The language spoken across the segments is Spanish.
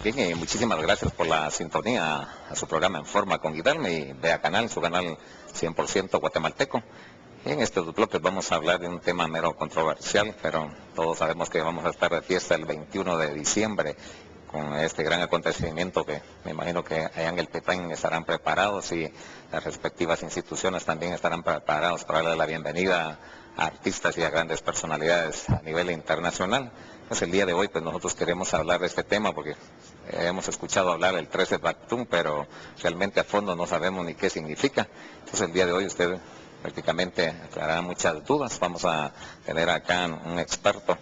Bien, muchísimas gracias por la sintonía a su programa En Forma con Guillermo y Vea Canal, su canal 100% guatemalteco. En estos bloques vamos a hablar de un tema mero controversial, pero todos sabemos que vamos a estar de fiesta el 21 de diciembre con este gran acontecimiento que me imagino que allá en el Petén estarán preparados y las respectivas instituciones también estarán preparados para darle la bienvenida a artistas y a grandes personalidades a nivel internacional. Pues el día de hoy pues nosotros queremos hablar de este tema porque hemos escuchado hablar del 13 Bactún, pero realmente a fondo no sabemos ni qué significa. Entonces el día de hoy usted prácticamente aclarará muchas dudas. Vamos a tener acá un experto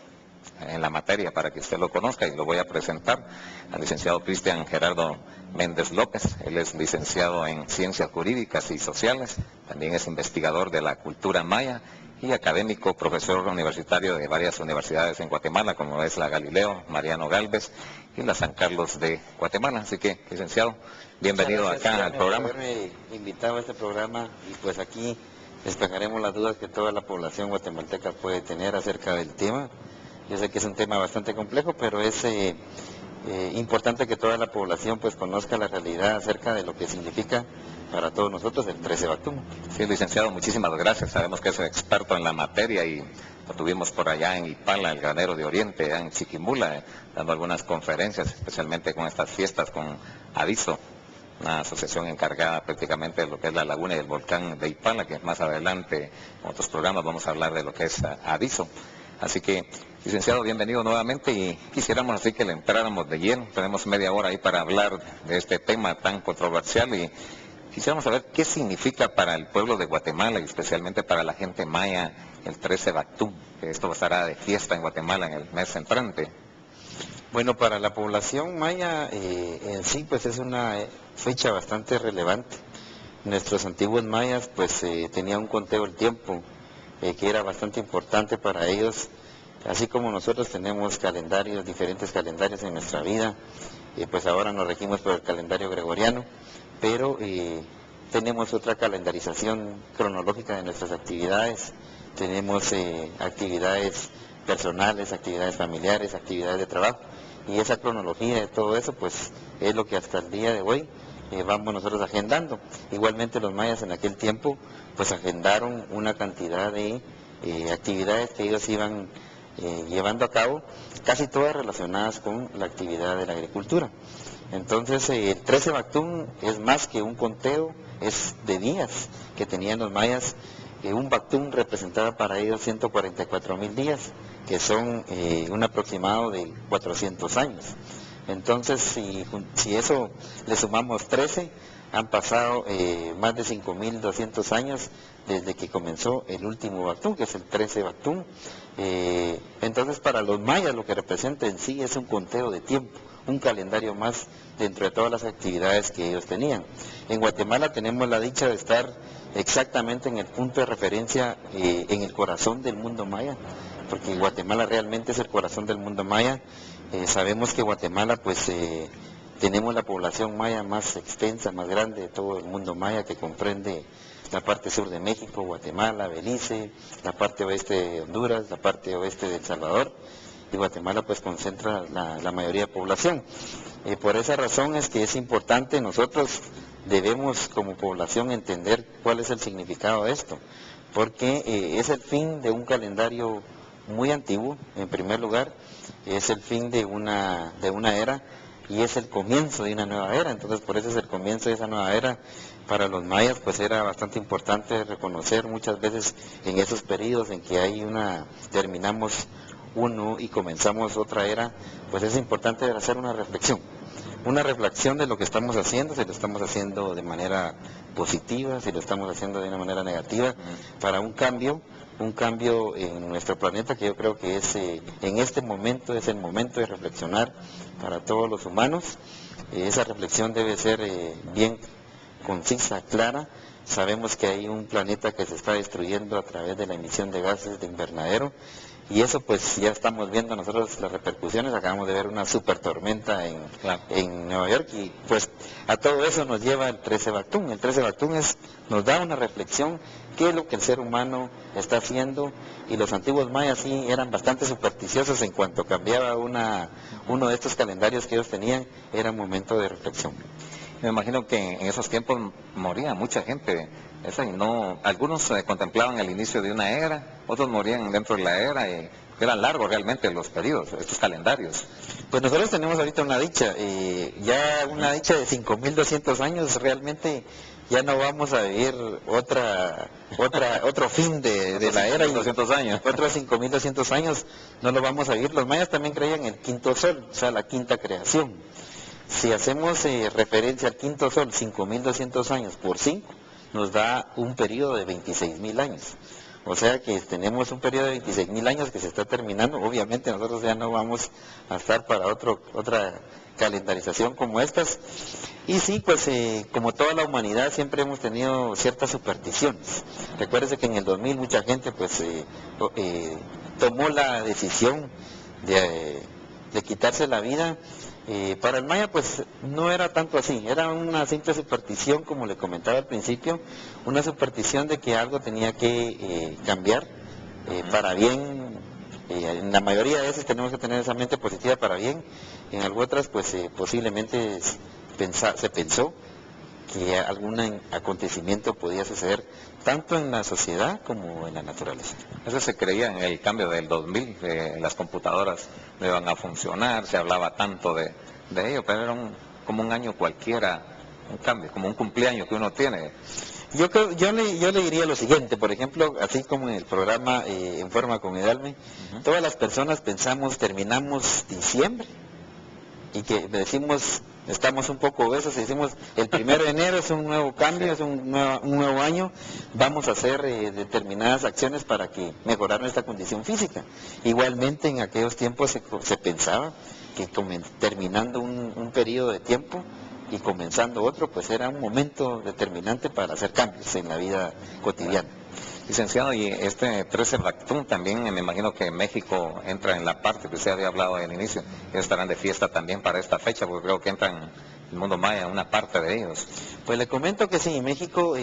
en la materia para que usted lo conozca y lo voy a presentar al licenciado Cristian Gerardo Méndez López. Él es licenciado en Ciencias Jurídicas y Sociales, también es investigador de la cultura maya y académico, profesor universitario de varias universidades en Guatemala, como es la Galileo, Mariano Gálvez y la San Carlos de Guatemala. Así que, licenciado, bienvenido acá al programa. Por haberme invitado a este programa y pues aquí despejaremos las dudas que toda la población guatemalteca puede tener acerca del tema. Yo sé que es un tema bastante complejo, pero es importante que toda la población pues conozca la realidad acerca de lo que significa para todos nosotros el 13 Bactún. Sí, licenciado, muchísimas gracias. Sabemos que es experto en la materia y lo tuvimos por allá en Ipala, el Granero de Oriente, allá en Chiquimula, dando algunas conferencias, especialmente con estas fiestas con Aviso, una asociación encargada prácticamente de lo que es la laguna y el volcán de Ipala, que más adelante en otros programas vamos a hablar de lo que es Aviso. Así que, licenciado, bienvenido nuevamente y quisiéramos así que le entráramos de lleno. Tenemos media hora ahí para hablar de este tema tan controversial y quisiéramos saber qué significa para el pueblo de Guatemala y especialmente para la gente maya el 13 Bactún, que esto estará de fiesta en Guatemala en el mes entrante. Bueno, para la población maya en sí pues es una fecha bastante relevante. Nuestros antiguos mayas pues tenían un conteo del tiempo que era bastante importante para ellos, así como nosotros tenemos calendarios, diferentes calendarios en nuestra vida, pues ahora nos regimos por el calendario gregoriano, pero tenemos otra calendarización cronológica de nuestras actividades, tenemos actividades personales, actividades familiares, actividades de trabajo, y esa cronología de todo eso pues es lo que hasta el día de hoy vamos nosotros agendando. Igualmente los mayas en aquel tiempo pues agendaron una cantidad de actividades que ellos iban llevando a cabo, casi todas relacionadas con la actividad de la agricultura. Entonces el 13 Bactún es más que un conteo, es de días que tenían los mayas. Un Bactún representaba para ellos 144,000 días, que son un aproximado de 400 años. Entonces, si eso le sumamos 13, han pasado más de 5,200 años desde que comenzó el último Bactún, que es el 13 Bactún. Entonces, para los mayas lo que representa en sí es un conteo de tiempo, un calendario más dentro de todas las actividades que ellos tenían. En Guatemala tenemos la dicha de estar exactamente en el punto de referencia, en el corazón del mundo maya, porque Guatemala realmente es el corazón del mundo maya. Sabemos que Guatemala pues tenemos la población maya más extensa, más grande de todo el mundo maya, que comprende la parte sur de México, Guatemala, Belice, la parte oeste de Honduras, la parte oeste de El Salvador, y Guatemala pues concentra la mayoría de población. Por esa razón es que es importante, nosotros debemos como población entender cuál es el significado de esto, porque es el fin de un calendario muy antiguo, en primer lugar, es el fin de una era y es el comienzo de una nueva era. Entonces por eso es el comienzo de esa nueva era. Para los mayas pues era bastante importante reconocer muchas veces en esos periodos en que terminamos uno y comenzamos otra era, pues es importante hacer una reflexión de lo que estamos haciendo, si lo estamos haciendo de manera positiva, si lo estamos haciendo de una manera negativa, para un cambio en nuestro planeta, que yo creo que en este momento es el momento de reflexionar para todos los humanos. Esa reflexión debe ser bien concisa, clara. Sabemos que hay un planeta que se está destruyendo a través de la emisión de gases de invernadero, y eso pues ya estamos viendo nosotros las repercusiones. Acabamos de ver una super tormenta en Nueva York, y pues a todo eso nos lleva el 13 Bactún. El 13 Bactún nos da una reflexión, qué es lo que el ser humano está haciendo, y los antiguos mayas sí eran bastante supersticiosos. En cuanto cambiaba uno de estos calendarios que ellos tenían, era un momento de reflexión. Me imagino que en esos tiempos moría mucha gente, y no, algunos contemplaban el inicio de una era, otros morían dentro de la era, y eran largos realmente los periodos, estos calendarios. Pues nosotros tenemos ahorita una dicha, ya una dicha de 5.200 años, realmente ya no vamos a vivir otro fin de la era. 5.200 años. Otros 5.200 años no lo vamos a vivir. Los mayas también creían en el quinto sol, o sea, la quinta creación. Si hacemos referencia al quinto sol, 5.200 años por 5, nos da un periodo de 26.000 años. O sea que tenemos un periodo de 26.000 años que se está terminando. Obviamente nosotros ya no vamos a estar para otra calendarización como estas. Y sí, pues como toda la humanidad siempre hemos tenido ciertas supersticiones. Recuérdese que en el 2000 mucha gente pues tomó la decisión de quitarse la vida. Para el maya pues no era tanto así, era una simple superstición, como le comentaba al principio, una superstición de que algo tenía que cambiar para bien. En la mayoría de veces tenemos que tener esa mente positiva para bien, en algunas otras pues posiblemente se pensó que algún acontecimiento podía suceder tanto en la sociedad como en la naturaleza. Eso se creía en el cambio del 2000, las computadoras no iban a funcionar, se hablaba tanto de ello, pero era como un año cualquiera, un cambio, como un cumpleaños que uno tiene. Yo le diría lo siguiente, por ejemplo, así como en el programa En Forma con Hidalme, todas las personas terminamos diciembre, y que decimos, estamos un poco obesos y decimos, el 1 de enero es un nuevo cambio, es un nuevo año, vamos a hacer determinadas acciones para mejorar nuestra condición física. Igualmente en aquellos tiempos se pensaba que terminando un periodo de tiempo y comenzando otro, pues era un momento determinante para hacer cambios en la vida cotidiana. Licenciado, y este 13 Bactún también, me imagino que México entra en la parte que usted había hablado al inicio, ellos estarán de fiesta también para esta fecha, porque creo que entran el mundo maya, una parte de ellos. Pues le comento que sí, México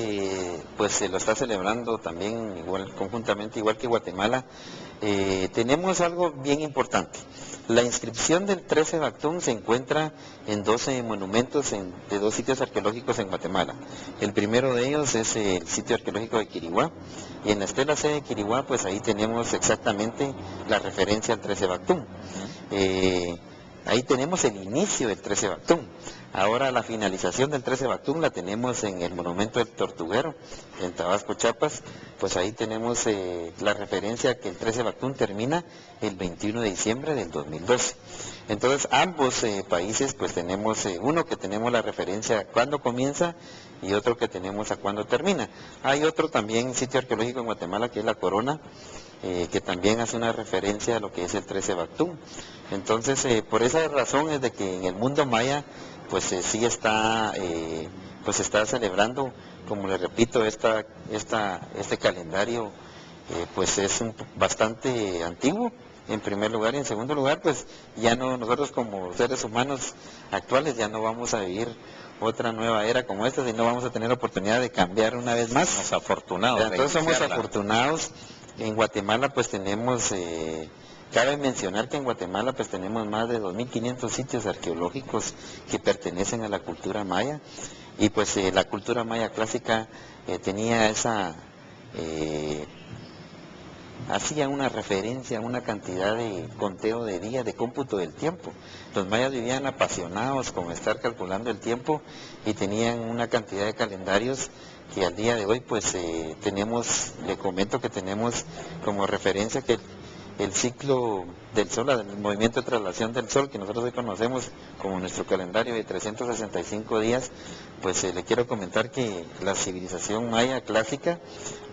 pues se lo está celebrando también conjuntamente, igual que Guatemala. Tenemos algo bien importante. La inscripción del 13 Bactún se encuentra en 12 monumentos de 2 sitios arqueológicos en Guatemala. El primero de ellos es el sitio arqueológico de Quiriguá, y en la estela C de Quiriguá pues ahí tenemos exactamente la referencia al 13 Bactún. Ahí tenemos el inicio del 13 Bactún. Ahora la finalización del 13 Bactún la tenemos en el monumento del Tortuguero, en Tabasco, Chiapas. Pues ahí tenemos la referencia que el 13 Bactún termina el 21 de diciembre del 2012. Entonces ambos países pues tenemos uno que tenemos la referencia a cuándo comienza y otro que tenemos a cuándo termina. Hay otro también sitio arqueológico en Guatemala que es La Corona, que también hace una referencia a lo que es el 13 Bactún. Entonces por esa razón es de que en el mundo maya pues sí está celebrando, como le repito, este calendario pues es bastante antiguo en primer lugar, y en segundo lugar pues ya no, nosotros como seres humanos actuales ya no vamos a vivir otra nueva era como esta, sino vamos a tener oportunidad de cambiar una vez más. Somos afortunados. Entonces somos afortunados. En Guatemala pues tenemos, cabe mencionar que en Guatemala pues tenemos más de 2.500 sitios arqueológicos que pertenecen a la cultura maya, y pues la cultura maya clásica tenía hacía una referencia a una cantidad de conteo de días, de cómputo del tiempo. Los mayas vivían apasionados con estar calculando el tiempo y tenían una cantidad de calendarios que al día de hoy pues le comento que tenemos como referencia que el ciclo del sol, el movimiento de traslación del sol, que nosotros hoy conocemos como nuestro calendario de 365 días, pues le quiero comentar que la civilización maya clásica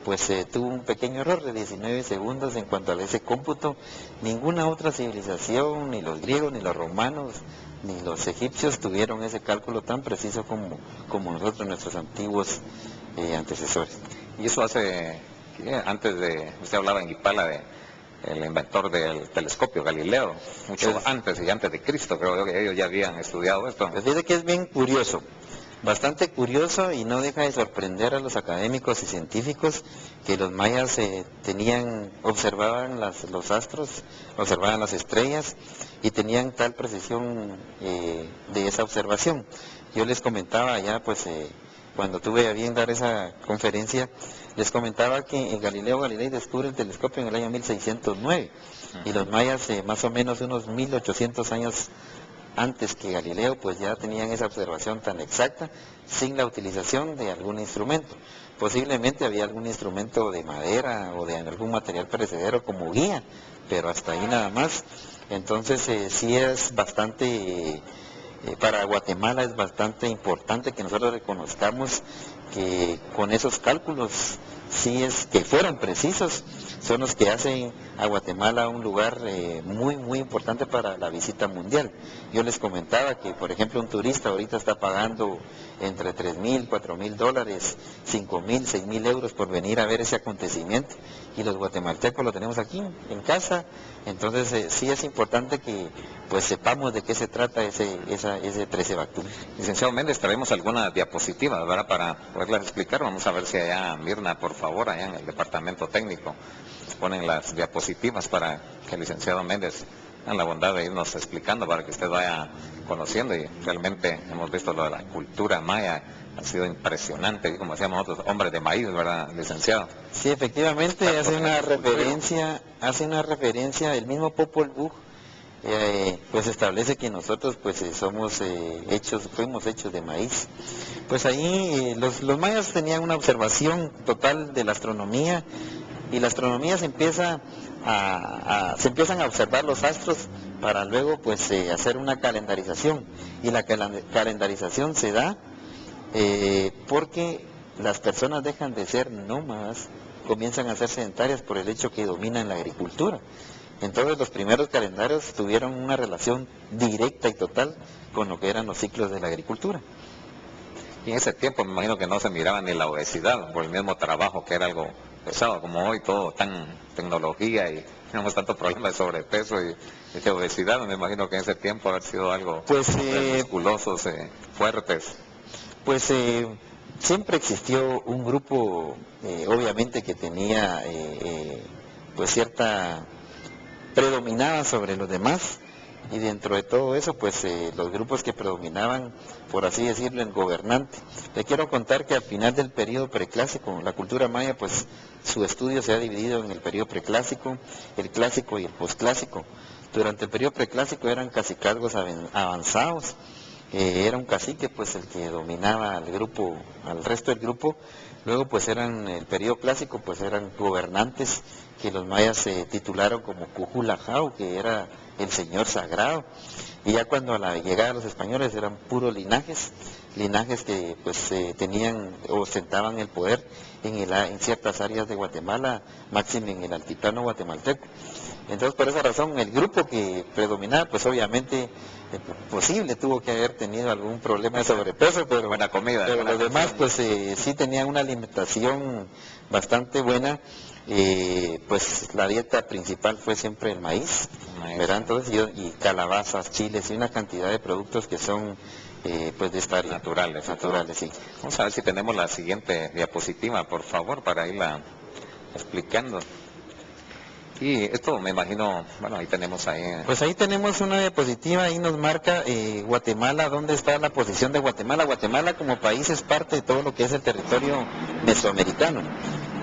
pues tuvo un pequeño error de 19 segundos en cuanto a ese cómputo. Ninguna otra civilización, ni los griegos, ni los romanos, ni los egipcios tuvieron ese cálculo tan preciso como nosotros, nuestros antiguos antecesores. Y eso hace, antes de, usted hablaba en Guipala el inventor del telescopio, Galileo, mucho antes de Cristo, creo yo que ellos ya habían estudiado esto. Pues fíjate que es bien curioso, bastante curioso, y no deja de sorprender a los académicos y científicos que los mayas observaban los astros, observaban las estrellas y tenían tal precisión de esa observación. Yo les comentaba ya, pues, cuando tuve a bien dar esa conferencia, les comentaba que Galileo Galilei descubre el telescopio en el año 1609 y los mayas más o menos unos 1800 años antes que Galileo pues ya tenían esa observación tan exacta sin la utilización de algún instrumento. Posiblemente había algún instrumento de madera o de algún material perecedero como guía, pero hasta ahí nada más. Entonces sí es bastante... para Guatemala es bastante importante que nosotros reconozcamos que con esos cálculos, sí es que fueron precisos, son los que hacen a Guatemala un lugar muy muy importante para la visita mundial. Yo les comentaba que, por ejemplo, un turista ahorita está pagando entre $3,000, $4,000, $5,000, $6,000 euros por venir a ver ese acontecimiento, y los guatemaltecos lo tenemos aquí en casa. Entonces sí es importante que pues sepamos de qué se trata ese 13 Bactum. Licenciado Méndez, traemos alguna diapositiva, ¿verdad?, para poderlas explicar. Vamos a ver si allá, Mirna, por favor, allá en el departamento técnico, ponen las diapositivas para que el licenciado Méndez tenga la bondad de irnos explicando para que usted vaya conociendo. Y realmente hemos visto lo de la cultura maya, ha sido impresionante, y como decíamos nosotros, hombres de maíz, ¿verdad, licenciado? Sí, efectivamente, hace una referencia, el mismo Popol Vuh, pues establece que nosotros pues fuimos hechos de maíz. Pues ahí los mayas tenían una observación total de la astronomía, y la astronomía se empiezan a observar los astros para luego pues hacer una calendarización, y la calendarización se da porque las personas dejan de ser nómadas, comienzan a ser sedentarias por el hecho que dominan la agricultura. Entonces los primeros calendarios tuvieron una relación directa y total con lo que eran los ciclos de la agricultura. Y en ese tiempo me imagino que no se miraba ni la obesidad por el mismo trabajo, que era algo pesado, como hoy todo tan tecnología y tenemos tantos problemas de sobrepeso y de obesidad. Me imagino que en ese tiempo haber sido algo musculosos, fuertes. Pues siempre existió un grupo, obviamente, que tenía pues cierta... predominaba sobre los demás, y dentro de todo eso pues los grupos que predominaban, por así decirlo, el gobernante. Le quiero contar que al final del periodo preclásico, la cultura maya pues su estudio se ha dividido en el periodo preclásico, el clásico y el posclásico. Durante el periodo preclásico eran cacicazgos avanzados, era un cacique pues el que dominaba al grupo, al resto del grupo. Luego pues el periodo clásico pues eran gobernantes que los mayas se titularon como Cujulajau, que era el señor sagrado. Y ya cuando a la llegada de los españoles eran puros linajes que pues tenían, ostentaban el poder en ciertas áreas de Guatemala, máximo en el altiplano guatemalteco. Entonces por esa razón el grupo que predominaba pues obviamente posible tuvo que haber tenido algún problema de sobrepeso, pero buena comida, pero los demás pues sí tenían una alimentación bastante buena. Pues la dieta principal fue siempre el maíz, ¿verdad? Entonces, y calabazas, chiles y una cantidad de productos que son pues de esta área. Naturales, sí. Vamos a ver si tenemos la siguiente diapositiva, por favor, para irla explicando. Y esto me imagino, bueno, ahí tenemos Pues ahí tenemos una diapositiva, ahí nos marca Guatemala, dónde está la posición de Guatemala. Guatemala como país es parte de todo lo que es el territorio mesoamericano.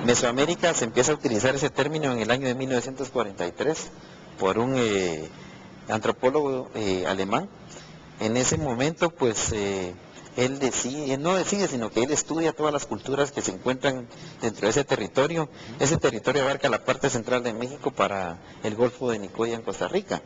Mesoamérica se empieza a utilizar ese término en el año de 1943 por un antropólogo alemán. En ese momento pues él no decide, sino que él estudia todas las culturas que se encuentran dentro de ese territorio. Ese territorio abarca la parte central de México para el Golfo de Nicoya en Costa Rica.